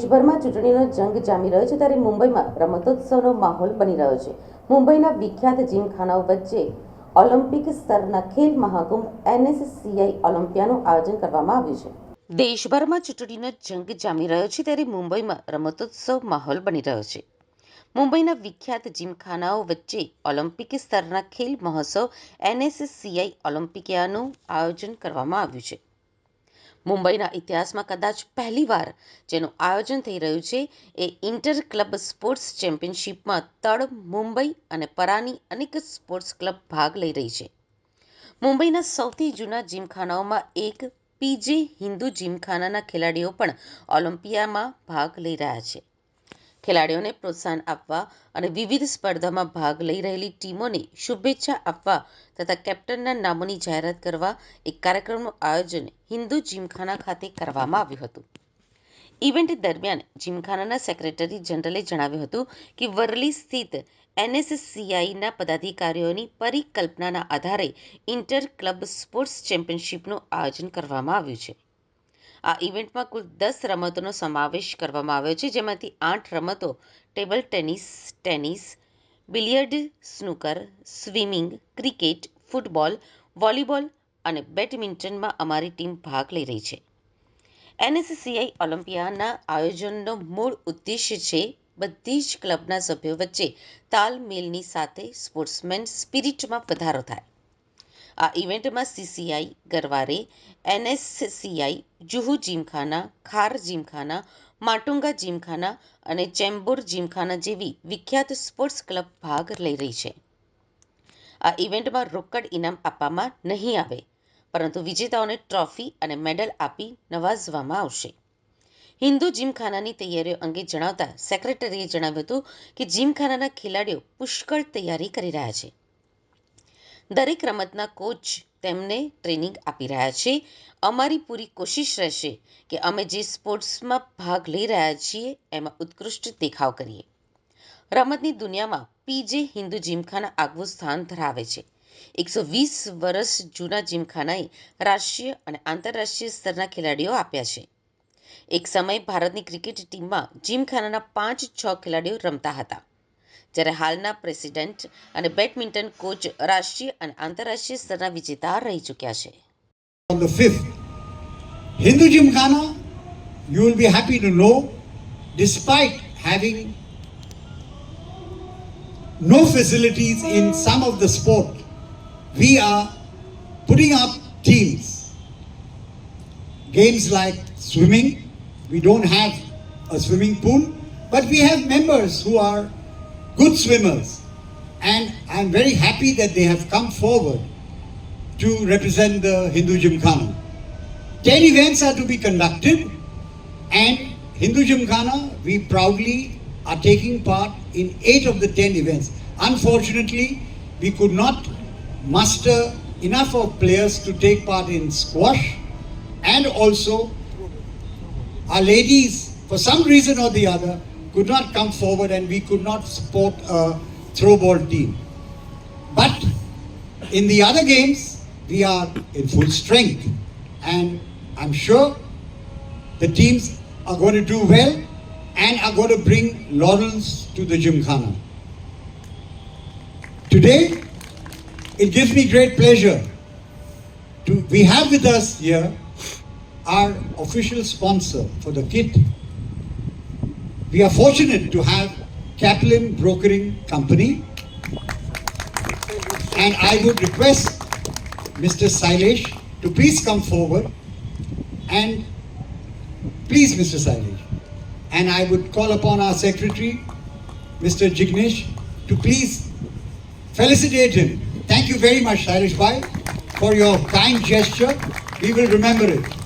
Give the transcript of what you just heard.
દેશભરમાં ચૂંટણીનો જંગ જામી રહ્યો છે ત્યારે મુંબઈમાં રમતોત્સવનો માહોલ બની રહ્યો છે. મુંબઈના વિખ્યાત જીમખાનાઓ વચ્ચે ઓલિમ્પિક સ્તરના ખેલ મહાકુંભ NSCI ઓલિમ્પિયાનું આયોજન કરવામાં આવ્યું છે. દેશભરમાં ચૂંટણીનો જંગ જામી રહ્યો છે ત્યારે મુંબઈમાં રમતોત્સવ માહોલ બની રહ્યો છે. મુંબઈના વિખ્યાત જીમખાનાઓ વચ્ચે ઓલિમ્પિક સ્તરના ખેલ મહોત્સવ NSCI ઓલિમ્પિયાનું આયોજન કરવામાં આવ્યું છે. મુંબઈના ઇતિહાસમાં કદાચ પહેલીવાર જેનું આયોજન થઈ રહ્યું છે એ ઇન્ટર ક્લબ સ્પોર્ટ્સ ચેમ્પિયનશિપમાં તળ, મુંબઈ અને પરાની અનેક સ્પોર્ટ્સ ક્લબ ભાગ લઈ રહી છે. મુંબઈના સૌથી જૂના જીમખાનાઓમાં એક PJ હિન્દુ જીમખાનાના ખેલાડીઓ પણ ઓલિમ્પિયામાં ભાગ લઈ રહ્યા છે. ખેલાડીઓને પ્રોત્સાહન આપવા અને વિવિધ સ્પર્ધામાં ભાગ લઈ રહેલી ટીમોને શુભેચ્છા આપવા તથા કેપ્ટનના નામોની જાહેરાત કરવા એક કાર્યક્રમનું આયોજન હિન્દુ જીમખાના ખાતે કરવામાં આવ્યું હતું. ઇવેન્ટ દરમિયાન જીમખાનાના સેક્રેટરી જનરલે જણાવ્યું હતું કે વરલી સ્થિત NSCIના પદાધિકારીઓની પરિકલ્પનાના આધારે ઇન્ટર ક્લબ સ્પોર્ટ્સ ચેમ્પિયનશિપનું આયોજન કરવામાં આવ્યું છે. આ ઇવેન્ટમાં કુલ 10 રમતોનો સમાવેશ કરવામાં આવ્યો છે, જેમાંથી 8 રમતો table tennis, billiard, snooker, swimming, cricket, football, volleyball અને બેડમિન્ટનમાં અમારી ટીમ ભાગ લઈ રહી છે. NSCI ઓલિમ્પિયાના આયોજનનો મૂળ ઉદ્દેશ્ય છે બધી જ ક્લબના સભ્યો વચ્ચે તાલમેલની સાથે સ્પોર્ટ્સમેન સ્પિરિટમાં વધારો થાય. આ ઇવેન્ટમાં CCI, ગરવારે, NSCI, જુહુ જીમખાના, ખાર જીમખાના, માટુંગા જીમખાના અને ચેમ્બુર જીમખાના જેવી વિખ્યાત સ્પોર્ટ્સ ક્લબ ભાગ લઈ રહી છે. આ ઇવેન્ટમાં રોકડ ઇનામ આપવામાં નહીં આવે, પરંતુ વિજેતાઓને ટ્રોફી અને મેડલ આપી નવાજવામાં આવશે. હિન્દુ જીમખાનાની તૈયારીઓ અંગે જણાવતા સેક્રેટરીએ જણાવ્યું હતું કે જીમખાનાના ખેલાડીઓ પુષ્કળ તૈયારી કરી રહ્યા છે. દરેક રમતના કોચ તેમને ટ્રેનિંગ આપી રહ્યા છે. અમારી પૂરી કોશિશ રહેશે કે અમે જે સ્પોર્ટ્સમાં ભાગ લઈ રહ્યા છીએ એમાં ઉત્કૃષ્ટ દેખાવ કરીએ. રમતની દુનિયામાં PJ હિન્દુ જીમખાના આગવું સ્થાન ધરાવે છે. 120 વર્ષ જૂના જીમખાનાએ રાષ્ટ્રીય અને આંતરરાષ્ટ્રીય સ્તરના ખેલાડીઓ આપ્યા છે. એક સમય ભારતની ક્રિકેટ ટીમમાં જીમખાનાના 5-6 ખેલાડીઓ રમતા હતા, જ્યારે હાલના પ્રેસિડેન્ટ અને બેડમિન્ટન કોચ રાષ્ટ્રીય અને આંતરરાષ્ટ્રીય સ્તરના વિજેતા રહી ચૂક્યા છે. On the 5th, Hindu Gymkhana, you will be happy to know, despite having no facilities in some of the sport, we are putting up teams. Games like swimming, we don't have a swimming pool, but we have members who are good swimmers, and I'm very happy that they have come forward to represent the Hindu Gymkhana. 10 events are to be conducted, and Hindu Gymkhana, we proudly are taking part in 8 of the 10 events. Unfortunately, we could not muster enough of players to take part in squash, and also our ladies, for some reason or the other, could not come forward and we could not support a throwball team. But in the other games, we are in full strength, and I'm sure the teams are going to do well and are going to bring laurels to the Gymkhana. Today, it gives me great pleasure we have with us here our official sponsor for the kit. We are fortunate to have Kaplan Brokering Company, and I would request Mr. Sailesh to please come forward, and please Mr. Sailesh, and I would call upon our secretary Mr. Jignesh to please felicitate him. Thank you very much, Sailesh Bhai, for your kind gesture. We will remember it.